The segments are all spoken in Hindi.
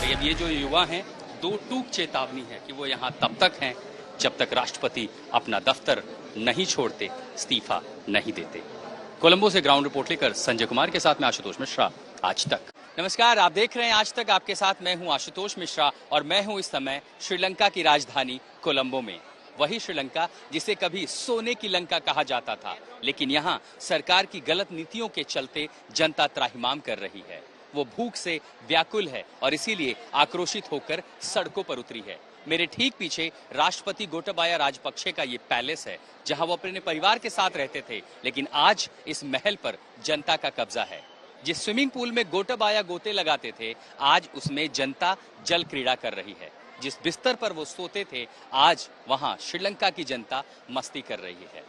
अब ये जो युवा हैं, दो टूक चेतावनी है कि वो यहाँ तब तक हैं जब तक राष्ट्रपति अपना दफ्तर नहीं छोड़ते, इस्तीफा नहीं देते। कोलंबो से ग्राउंड रिपोर्ट लेकर संजय कुमार के साथ में आशुतोष मिश्रा, आज तक। नमस्कार, आप देख रहे हैं आज तक। आपके साथ मैं हूं आशुतोष मिश्रा और मैं हूं इस समय श्रीलंका की राजधानी कोलंबो में। वही श्रीलंका जिसे कभी सोने की लंका कहा जाता था, लेकिन यहां सरकार की गलत नीतियों के चलते जनता त्राहिमाम कर रही है। वो भूख से व्याकुल है और इसीलिए आक्रोशित होकर सड़कों पर उतरी है। मेरे ठीक पीछे राष्ट्रपति गोटाबाया राजपक्षे का ये पैलेस है, जहां वो अपने परिवार के साथ रहते थे, लेकिन आज इस महल पर जनता का कब्जा है। जिस स्विमिंग पूल में गोटाबाया गोते लगाते थे, आज उसमें जनता जल क्रीड़ा कर रही है। जिस बिस्तर पर वो सोते थे, आज वहां श्रीलंका की जनता मस्ती कर रही है।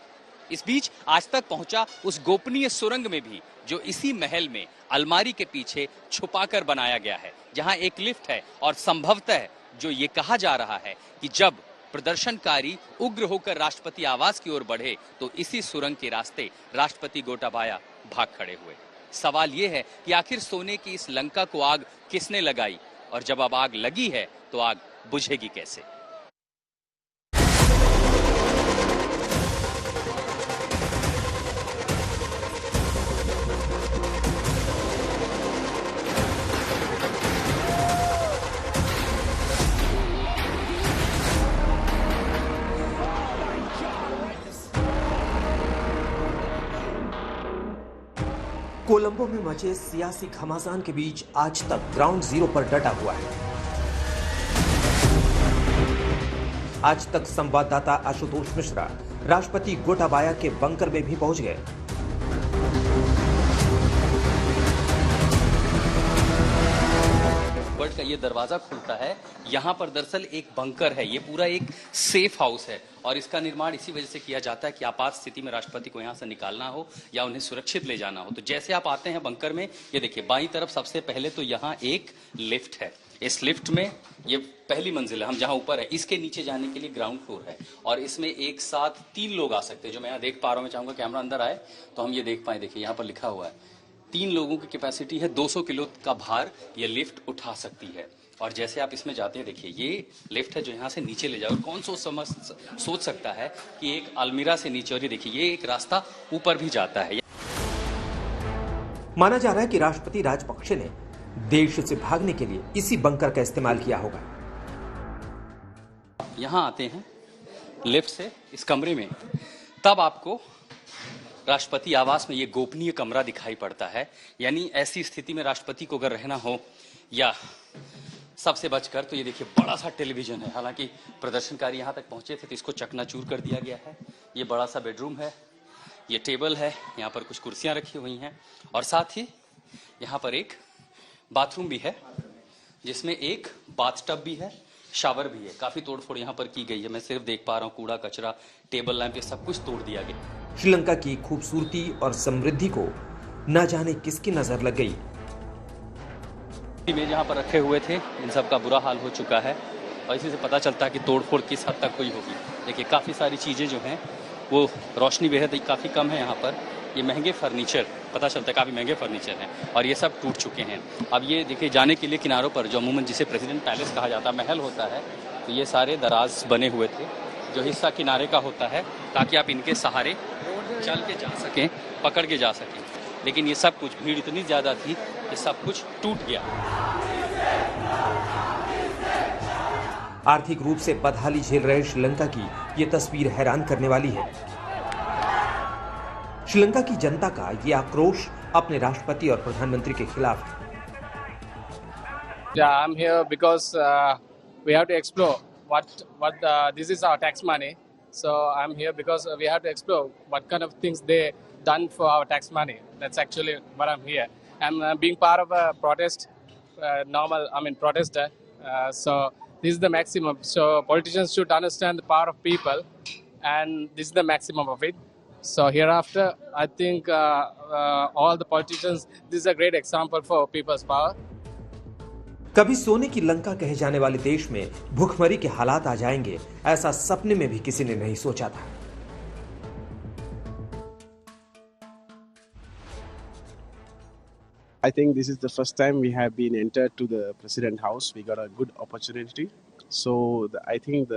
इस बीच आज तक पहुंचा उस गोपनीय सुरंग में भी, जो इसी महल में अलमारी के पीछे छुपाकर बनाया गया है, जहां एक लिफ्ट है और संभवतः जो ये कहा जा रहा है कि जब प्रदर्शनकारी उग्र होकर राष्ट्रपति आवास की ओर बढ़े तो इसी सुरंग के रास्ते राष्ट्रपति गोटाबाया भाग खड़े हुए। सवाल ये है कि आखिर सोने की इस लंका को आग किसने लगाई, और जब अब आग लगी है तो आग बुझेगी कैसे? कोलंबो में मचे सियासी घमासान के बीच आज तक ग्राउंड जीरो पर डटा हुआ है। आज तक संवाददाता आशुतोष मिश्रा राष्ट्रपति गोटाबाया के बंकर में भी पहुंच गए। बर्ड का ये दरवाजा खुलता है, यहाँ पर दरअसल एक बंकर है। ये पूरा एक सेफ हाउस है और इसका निर्माण इसी वजह से किया जाता है कि आपात स्थिति में राष्ट्रपति को यहाँ से निकालना हो या उन्हें सुरक्षित ले जाना हो। तो जैसे आप आते हैं बंकर में, ये देखिए बाईं तरफ सबसे पहले तो यहाँ एक लिफ्ट है। इस लिफ्ट में ये पहली मंजिल है, हम जहाँ ऊपर है, इसके नीचे जाने के लिए ग्राउंड फ्लोर है और इसमें एक साथ 3 लोग आ सकते हैं, जो मैं यहाँ देख पा रहा हूँ। मैं चाहूंगा कैमरा अंदर आए तो हम ये देख पाए। देखिए यहाँ पर लिखा हुआ है 3 लोगों की कैपेसिटी है, 200 किलो का भार ये लिफ्ट उठा सकती है। और जैसे आप इसमें जाते हैं, देखिए ये लिफ्ट है जो यहाँ से नीचे ले जाए। और कौन सोच सकता है कि एक अलमीरा से नीचे, और ये देखिए ये एक रास्ता ऊपर भी जाता है। माना जा रहा है कि राष्ट्रपति राजपक्षे ने देश से भागने के लिए इसी बंकर का इस्तेमाल किया होगा। यहाँ आते हैं लिफ्ट से इस कमरे में, तब आपको राष्ट्रपति आवास में ये गोपनीय कमरा दिखाई पड़ता है। यानी ऐसी स्थिति में राष्ट्रपति को अगर रहना हो या सबसे बचकर, तो ये देखिए बड़ा सा टेलीविजन है। हालांकि प्रदर्शनकारी यहाँ तक पहुंचे थे तो इसको चकनाचूर कर दिया गया है। ये बड़ा सा बेडरूम है, ये टेबल है, यहाँ पर कुछ कुर्सियां रखी हुई हैं और साथ ही यहाँ पर एक बाथरूम भी है, जिसमें एक बाथटब भी है, शावर भी है। काफी तोड़फोड़ यहाँ पर की गई है। मैं सिर्फ देख पा रहा हूँ कूड़ा कचरा, टेबल लैंप, ये सब कुछ तोड़ दिया गया। श्रीलंका की खूबसूरती और समृद्धि को न जाने किसकी नजर लग गई। में जहाँ पर रखे हुए थे, इन सब का बुरा हाल हो चुका है और इसी से पता चलता है कि तोड़फोड़ किस हद तक हुई होगी। देखिए काफी सारी चीजें जो हैं वो, रोशनी बेहद काफी कम है यहाँ पर। ये महंगे फर्नीचर, पता चलता है काफी महंगे फर्नीचर हैं और ये सब टूट चुके हैं। अब ये देखिए जाने के लिए किनारों पर, जो अमूमन जिसे प्रेसिडेंट पैलेस कहा जाता है, महल होता है, तो ये सारे दराज बने हुए थे। जो हिस्सा किनारे का होता है ताकि आप इनके सहारे चल के जा सकें, पकड़ के जा सकें, लेकिन ये सब कुछ, भीड़ इतनी ज्यादा थी कि सब कुछ टूट गया। आर्थिक रूप से बदहाली झेल रहे श्रीलंका की ये तस्वीर हैरान करने वाली है। श्रीलंका की जनता का ये आक्रोश अपने राष्ट्रपति और प्रधानमंत्री के खिलाफ है। Yeah, I'm here because we have to explore what this is our tax money. So I'm here because we have to explore what kind of things they done for our tax money. That's actually what I'm here. I'm being part of a protest, protester. So this is the maximum. So politicians should understand the power of people, and this is the maximum of it. So hereafter, I think all the politicians, this is a great example for people's power. कभी सोने की लंका कहे जाने वाले देश में भूखमरी के हालात आ जाएंगे, ऐसा सपने में भी किसी ने नहीं सोचा था। I I think this is the first time we have been entered to the President House. We got a good opportunity. So I think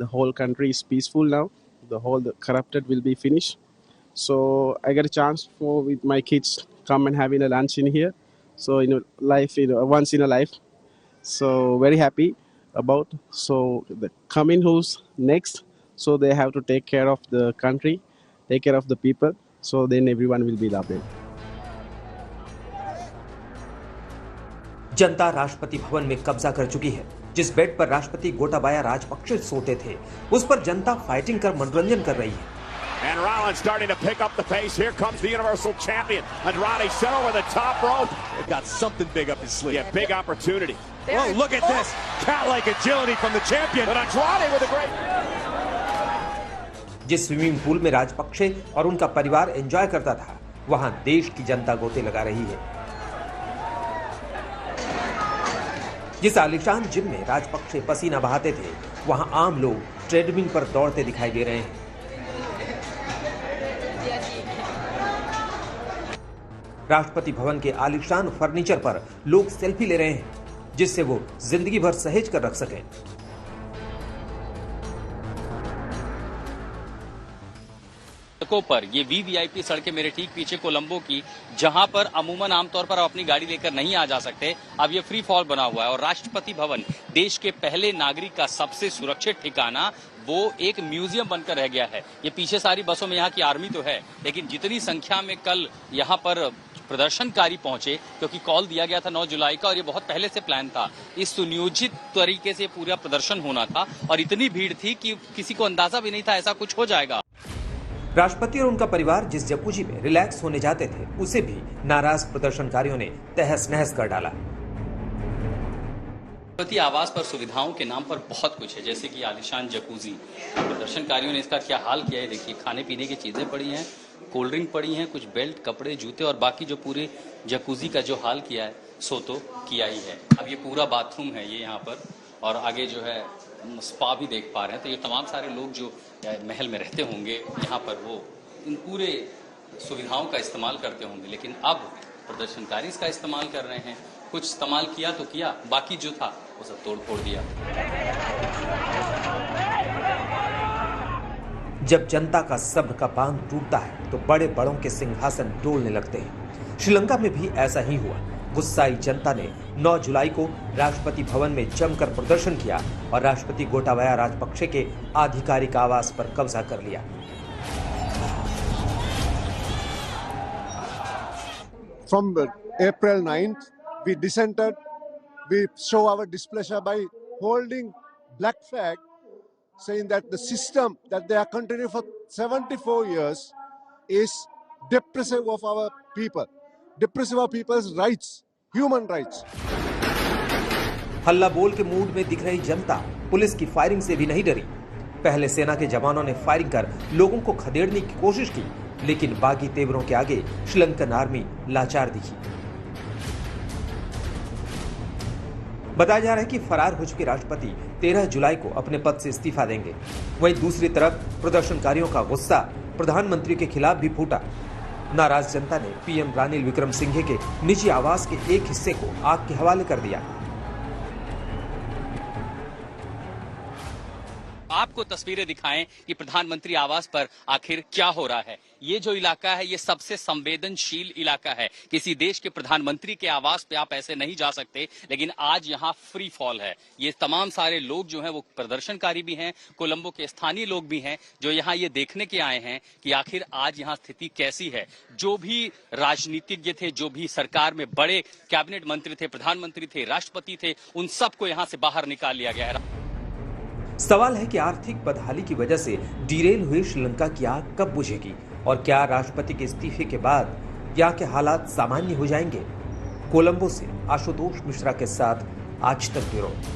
the whole country is peaceful now. The corrupted will be finished. So I got a chance with my kids come and having a lunch in here. So life, once in a life. So very happy about. So the coming who's next. So they have to take care of the country, take care of the people. So then everyone will be lovely. जनता राष्ट्रपति भवन में कब्जा कर चुकी है। जिस बेड पर राष्ट्रपति गोटाबाया राजपक्षे सोते थे, उस पर जनता फाइटिंग कर मनोरंजन कर रही है। And Rollins starting to pick up the pace. Here comes the Universal Champion. Andrade sent over the top rope. They've got something big up his sleeve. Yeah, big opportunity. Oh, look at this. Cat-like agility from the champion. But Andrade with a great... जिस स्विमिंग पूल में राजपक्षे और उनका परिवार एंजॉय करता था, वहां देश की जनता गोते लगा रही है। जिस आलीशान जिम में राजपक्षे पसीना बहाते थे, वहां आम लोग ट्रेडमिल पर दौड़ते दिखाई दे रहे हैं। राष्ट्रपति भवन के आलीशान फर्नीचर पर लोग सेल्फी ले रहे हैं, जिससे वो जिंदगी भर सहेज कर रख सकें। सड़कों पर ये वीवीआईपी सड़कें मेरे ठीक पीछे कोलंबो की, जहां पर अमूमन आमतौर पर आप अपनी गाड़ी लेकर नहीं आ जा सकते, अब ये फ्री फॉल बना हुआ है। और राष्ट्रपति भवन देश के पहले नागरिक का सबसे सुरक्षित ठिकाना वो एक म्यूजियम बनकर रह गया है। ये पीछे सारी बसों में यहाँ की आर्मी तो है, लेकिन जितनी संख्या में कल यहाँ पर प्रदर्शनकारी पहुंचे, क्योंकि कॉल दिया गया था 9 जुलाई का और ये बहुत पहले से प्लान था, इस सुनियोजित तरीके से पूरा प्रदर्शन होना था और इतनी भीड़ थी कि किसी को अंदाजा भी नहीं था ऐसा कुछ हो जाएगा। राष्ट्रपति और उनका परिवार जिस जकूजी में रिलैक्स होने जाते थे, उसे भी नाराज प्रदर्शनकारियों ने तहस नहस कर डाला। राष्ट्रपति आवास पर सुविधाओं के नाम पर बहुत कुछ है, जैसे कि आलीशान जकूजी। प्रदर्शनकारियों ने इसका क्या हाल किया है देखिए। खाने पीने की चीजें पड़ी हैं, कोल्ड ड्रिंक पड़ी हैं, कुछ बेल्ट, कपड़े, जूते और बाकी जो पूरे जकूजी का जो हाल किया है सो तो किया ही है। अब ये पूरा बाथरूम है ये यहाँ पर, और आगे जो है स्पा भी देख पा रहे हैं। तो ये तमाम सारे लोग जो महल में रहते होंगे यहाँ पर, वो इन पूरे सुविधाओं का इस्तेमाल करते होंगे, लेकिन अब प्रदर्शनकारी इसका इस्तेमाल कर रहे हैं। कुछ इस्तेमाल किया तो किया, बाकी जो था वो सब तोड़ फोड़ दिया। जब जनता का सब्र का बांध टूटता है तो बड़े बड़ों के सिंहासन डोलने लगते हैं। श्रीलंका में भी ऐसा ही हुआ। गुस्साई जनता ने 9 जुलाई को राष्ट्रपति भवन में जमकर प्रदर्शन किया और राष्ट्रपति गोटाबाया राजपक्षे के आधिकारिक आवास पर कब्जा कर लिया। From April 9th, we dissented. We show our displeasure by holding black flag, saying that the system that they are continuing for 74 years is depressive of our people, depressive of people's rights, human rights. हल्ला बोल के मूड में दिख रही जनता पुलिस की फायरिंग से भी नहीं डरी। पहले सेना के जवानों ने फायरिंग कर लोगों को खदेड़ने की कोशिश की, लेकिन बागी तेवरों के आगे श्रीलंकन आर्मी लाचार दिखी। बताया जा रहा है कि फरार हो चुके राष्ट्रपति 13 जुलाई को अपने पद से इस्तीफा देंगे। वहीं दूसरी तरफ प्रदर्शनकारियों का गुस्सा प्रधानमंत्री के खिलाफ भी फूटा। नाराज जनता ने पीएम रानिल विक्रमसिंघे के निजी आवास के एक हिस्से को आग के हवाले कर दिया। आपको तस्वीरें दिखाएं कि प्रधानमंत्री आवास पर आखिर क्या हो रहा है। ये जो इलाका है ये सबसे संवेदनशील इलाका है। किसी देश के प्रधानमंत्री के आवास पे आप ऐसे नहीं जा सकते, लेकिन आज यहाँ फ्री फॉल है। ये तमाम सारे लोग जो हैं वो प्रदर्शनकारी भी हैं, कोलंबो के स्थानीय लोग भी हैं, जो यहाँ ये देखने के आए हैं कि आखिर आज यहाँ स्थिति कैसी है। जो भी राजनीतिज्ञ थे, जो भी सरकार में बड़े कैबिनेट मंत्री थे, प्रधानमंत्री थे, राष्ट्रपति थे, उन सबको यहाँ से बाहर निकाल लिया गया है। सवाल है कि आर्थिक बदहाली की वजह से डिरेल हुई श्रीलंका की आग कब बुझेगी और क्या राष्ट्रपति के इस्तीफे के बाद यहाँ के हालात सामान्य हो जाएंगे। कोलंबो से आशुतोष मिश्रा के साथ आज तक ब्यूरो।